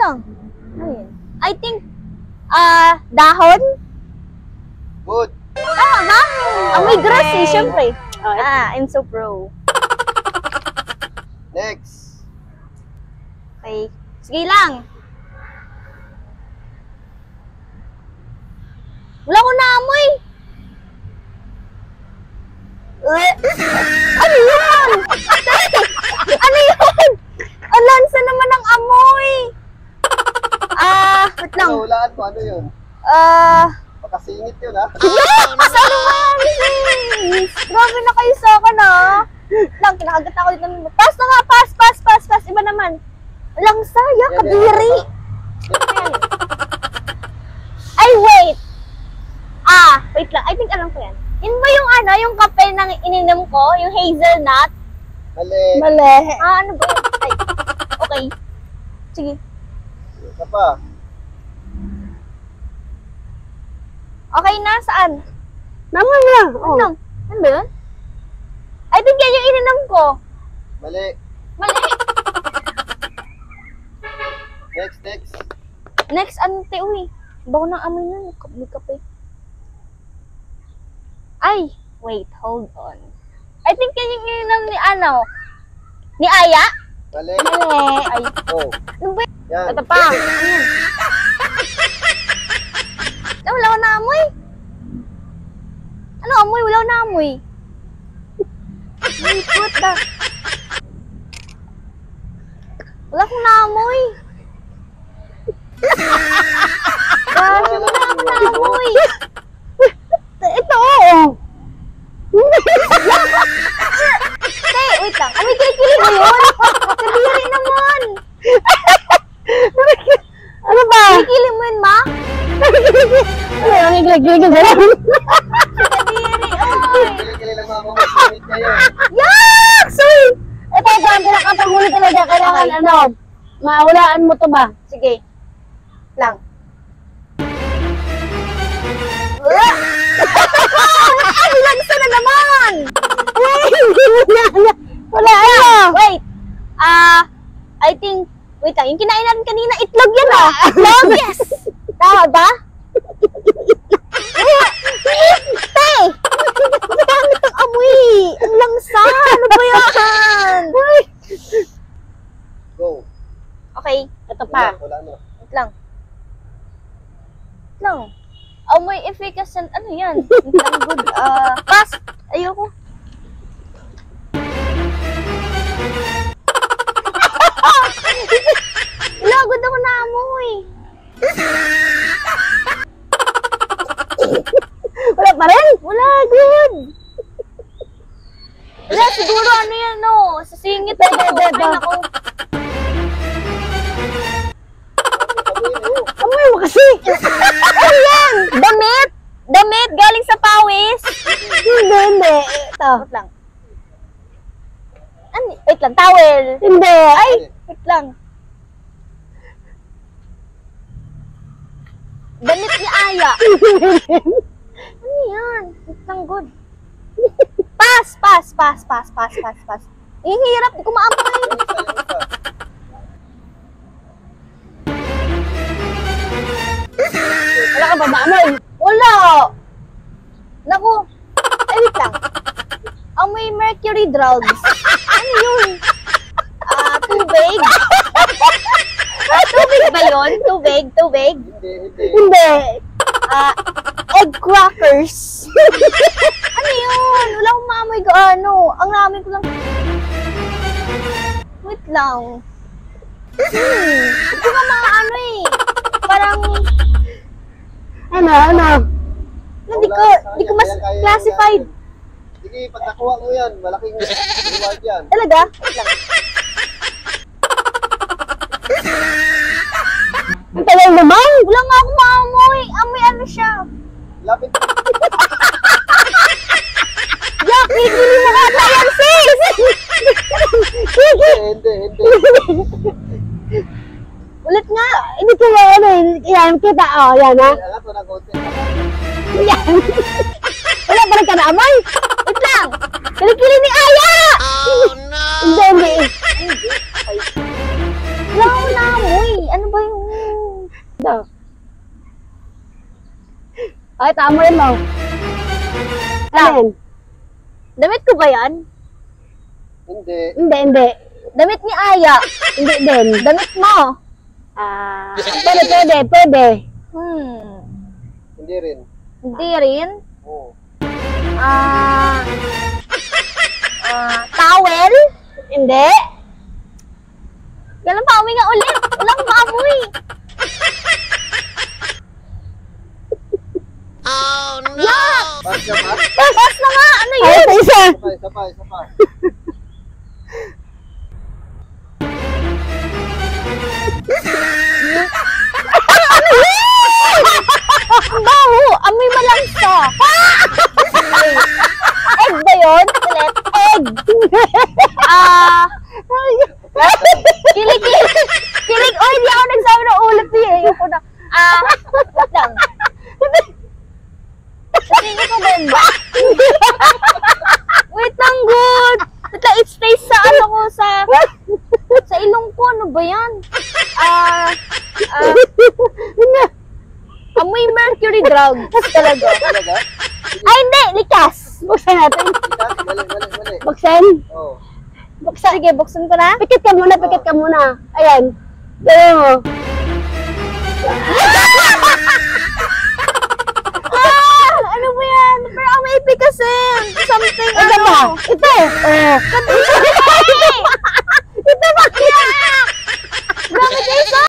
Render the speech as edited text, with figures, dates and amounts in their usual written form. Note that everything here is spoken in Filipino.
lang. Ano yun? I think, dahon? Good. Tama ba? Amoy grass eh, syempre. Oh, I'm so pro. Next. Okay. Sige lang. Wala ko naamoy. Ano yun? Ano yun? Ang lansa naman ng amoy. Wait lang. Hulaan mo, ano yun? Makasingit yun, ha? Yes! Ano ba yan, sis? Grabe na kayo sa akin, ha? Lang, kinakagat ako dito. Pass na nga, pass. Iba naman. Langsa, kadiri. Ay, wait. Wait lang. I think alam ko yan. Yun ba yung yung kape na ininom ko? Yung hazelnut? Mali. Ano ba yun? Ay, okay. Sige. Isa pa. Okay na, saan? Naman na. Oh. Ano ba yun? I think yan yung ininom ko. Mali. Next. Next, ante, uy. Bago nang amoy na, may kape. Ay, wait, hold on. I think yan yung ininom ni ni Aya? Mali. Ay, Oh. ano ba yun? Yan. Ito pa. Ayan. Wala ko na amoy. Ano amoy? Wala ko na amoy. Wait, what the? Wala akong naamoy. Gosh, wala akong naamoy. Ito, oo. Wait lang. May kilikili mo yun? Kadiri naman. Ano ba? Kilikili mo yun, ma? Ano yung nagigil na lang? Kadiri, oy. Kili lang mga makasingit kayo. Yak! Soy! Ito, ang pinakapaghuli talaga. Kailangan, mahulaan mo to ba? Sige. Lang. Ay, langsa na naman! Wala. Wait. I think, wait lang, yung kinain natin kanina, itlog yan Itlog, yes! Tama ba? Tay! Ang dami ng amoy! Ang langsa! Ano ba yan? Go. Okay, ito pa. Wala na. Wait lang. Wait lang. Amoy efficacy, ano yan? Wait lang, good. Pass! Ayoko. Wala, good ako na amoy. Wala pa rin? Wala, good. Wala, siguro ano yan, no? Sa singit ko. Ay, naku. Amoy mo kasi. Ano yan? Damit? Damit galing sa pawis? Hindi. Ito. Wait lang. Wait lang, towel. Hindi. Ay, wait lang. Damit ni Aya. Ano yan? Wait lang, good. Pass. Ang hirap, di ko maamoy. Wala ka ba maamoy? Wala. Naku. Ay, wait lang. Amoy mercury drugs. Ano yun? Tubig? Tubig ba yun? Tubig? Hindi. Egg crackers. Ano yun? Wala akong maamoy gaano. Ang naamoy ko lang. Wait lang. Hindi ko maano eh. Parang, Ano? hindi ko mas classified. Sige, pag nakuha mo yan, malaking reward yan. Talaga? Wait lang. Ang tagal naman. Wala nga akong maamoy. Amoy ano siya. Lapit. Yak, higilin mo kata yan, sis! Hindi. Ulit nga. Hindi ko yan, kita, yan ha. Angat mo ng konti. Yan. Wala pa rin ka na amoy. Wait lang. Kilikili ni Aya! Hindi. Wala akong naamoy. Ano ba yung kaamoy mo. Alin? Damit ko ba yan? Hindi. Hindi. Damit ni Aya. Hindi din. Damit mo. Pwede. Hindi rin. Hindi rin. Oo. Towel? Hindi. Yan ang paamoy nga ulit. Walang maamoy. Pass ka pa? Pass na nga. Ano Ay, yun? isa. Isa pa. Ang baho. Amoy malansa. Egg ba yun? Ulit. Egg. Kilig. Oh, hindi ako nagsabi ng ulit eh. Ayoko na. Wait lang. Tingin ko ba yun ba? Wait lang, good. Wait lang, it stays sa ano ko, sa ilong ko. Ano ba yan? Amoy mercury drugs talaga. Talaga? Ay, hindi. Likas. Buksan natin. Mali. Buksan. Oo. Sige, buksan ko na. Pikit ka muna. Ayan. Gawin mo. Ano ba yan? Pero ang may kasi. Something, Ito ba? Ito.